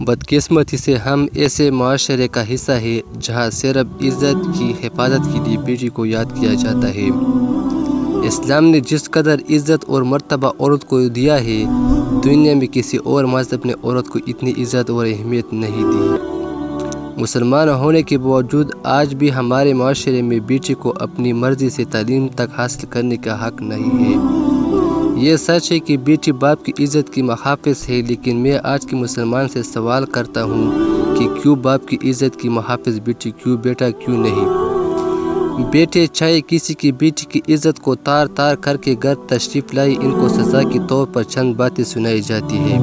بدقسمتی سے ہم ایسے معاشرے کا حصہ ہیں جہاں صرف عزت کی حفاظت کے لیے بیٹی کو یاد کیا جاتا ہے۔ اسلام نے جس قدر عزت اور مرتبہ عورت کو دیا ہے، دنیا میں کسی اور مذہب نے عورت کو اتنی عزت اور اہمیت نہیں دی۔ مسلمان ہونے کے باوجود آج بھی ہمارے معاشرے میں بیٹی کو اپنی مرضی سے تعلیم تک حاصل کرنے کا حق نہیں ہے۔ یہ سچ ہے کہ بیٹی باپ کی عزت کی محافظ ہے، لیکن میں آج کے مسلمان سے سوال کرتا ہوں کہ کیوں باپ کی عزت کی محافظ بیٹی، کیوں بیٹا کیوں نہیں؟ بیٹے چاہے کسی کی بیٹی کی عزت کو تار تار کر کے گھر تشریف لائے، ان کو سزا کے طور پر چند باتیں سنائی جاتی ہے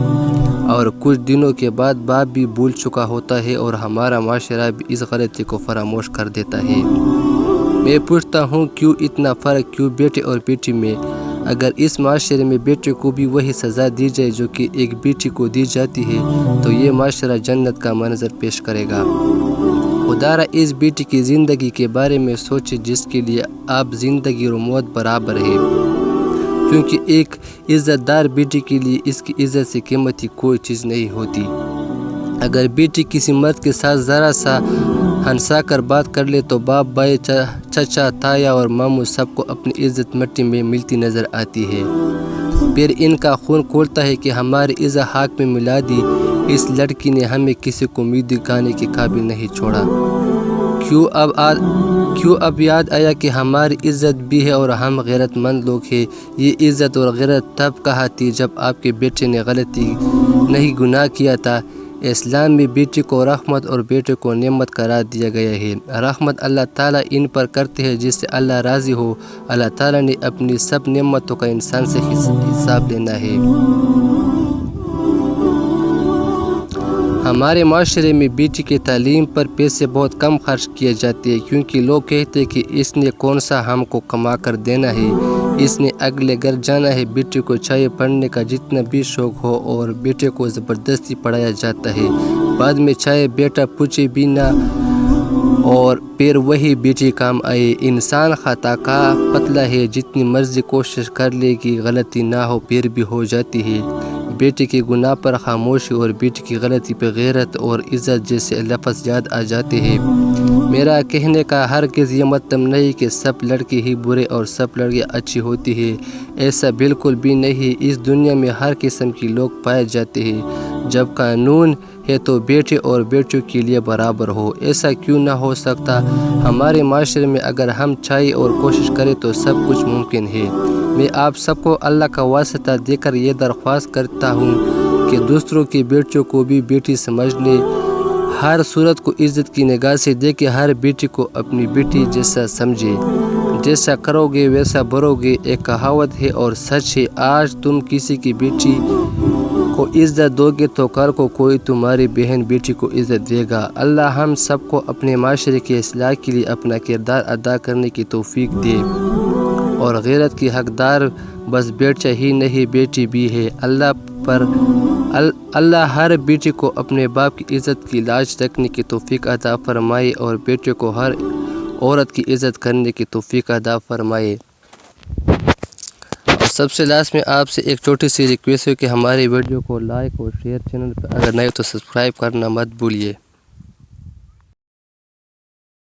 اور کچھ دنوں کے بعد باپ بھی بھول چکا ہوتا ہے اور ہمارا معاشرہ بھی اس غلطی کو فراموش کر دیتا ہے۔ میں پوچھتا ہوں کیوں اتنا فرق کیوں بیٹے اور بیٹی میں؟ اگر اس معاشرے میں بیٹے کو بھی وہی سزا دی جائے جو کہ ایک بیٹی کو دی جاتی ہے تو یہ معاشرہ جنت کا منظر پیش کرے گا۔ خدا را اس بیٹی کی زندگی کے بارے میں سوچے جس کے لیے اب زندگی اور موت برابر ہے، کیونکہ ایک عزت دار بیٹی کے لیے اس کی عزت سے قیمتی کوئی چیز نہیں ہوتی۔ اگر بیٹی کسی مرد کے ساتھ ذرا سا ہنسا کر بات کر لے تو باپ، بھائی، چچا، تایا اور ماموں سب کو اپنی عزت مٹی میں ملتی نظر آتی ہے۔ پھر ان کا خون کھولتا ہے کہ ہماری عزت خاک میں ملا دی، اس لڑکی نے ہمیں کسی کو منہ دکھانے کے قابل نہیں چھوڑا۔ کیوں اب یاد آیا کہ ہماری عزت بھی ہے اور ہم غیرت مند لوگ ہیں؟ یہ عزت اور غیرت تب کہا تھی جب آپ کے بیٹے نے غلطی نہیں گناہ کیا تھا۔ اسلام میں بیٹی کو رحمت اور بیٹے کو نعمت قرار دیا گیا ہے۔ رحمت اللہ تعالیٰ ان پر کرتے ہیں جس سے اللہ راضی ہو۔ اللہ تعالیٰ نے اپنی سب نعمتوں کا انسان سے حساب لینا ہے۔ ہمارے معاشرے میں بیٹی کے تعلیم پر پیسے بہت کم خرچ کیے جاتے ہیں، کیونکہ لوگ کہتے ہیں کہ اس نے کون سا ہم کو کما کر دینا ہے، اس نے اگلے گھر جانا ہے۔ بیٹی کو چاہے پڑھنے کا جتنا بھی شوق ہو اور بیٹے کو زبردستی پڑھایا جاتا ہے، بعد میں چاہے بیٹا پوچھے بھی نہ اور پھر وہی بیٹی کام آئے۔ انسان خطا کا پتلا ہے، جتنی مرضی کوشش کر لے کہ غلطی نہ ہو پھر بھی ہو جاتی ہے۔ بیٹے کے گناہ پر خاموشی اور بیٹی کی غلطی پہ غیرت اور عزت جیسے لفظ یاد آ جاتے ہیں۔ میرا کہنے کا ہرگز یہ مطلب نہیں کہ سب لڑکے ہی برے اور سب لڑکیاں اچھی ہوتی ہیں، ایسا بالکل بھی نہیں۔ اس دنیا میں ہر قسم کے لوگ پائے جاتے ہیں۔ جب قانون ہے تو بیٹے اور بیٹیوں کے لیے برابر ہو، ایسا کیوں نہ ہو سکتا؟ ہمارے معاشرے میں اگر ہم چاہیں اور کوشش کریں تو سب کچھ ممکن ہے۔ میں آپ سب کو اللہ کا واسطہ دے کر یہ درخواست کرتا ہوں کہ دوسروں کی بیٹیوں کو بھی بیٹی سمجھنے، ہر صورت کو عزت کی نگاہ سے دیکھے، ہر بیٹی کو اپنی بیٹی جیسا سمجھے۔ جیسا کرو گے ویسا بھرو گے، ایک کہاوت ہے اور سچ ہے۔ آج تم کسی کی بیٹی کو عزت دو گے تو کل کو کوئی تمہاری بہن بیٹی کو عزت دے گا۔ اللہ ہم سب کو اپنے معاشرے کی اصلاح کے لیے اپنا کردار ادا کرنے کی توفیق دے، اور غیرت کی حقدار بس بیٹا ہی نہیں بیٹی بھی ہے۔ اللہ ہر بیٹی کو اپنے باپ کی عزت کی لاج رکھنے کی توفیق عطا فرمائے اور بیٹے کو ہر عورت کی عزت کرنے کی توفیق عطا فرمائے۔ اور سب سے لاسٹ میں آپ سے ایک چھوٹی سی ریکویسٹ ہے کہ ہماری ویڈیو کو لائک اور شیئر، چینل پر اگر نئے تو سبسکرائب کرنا مت بھولیے۔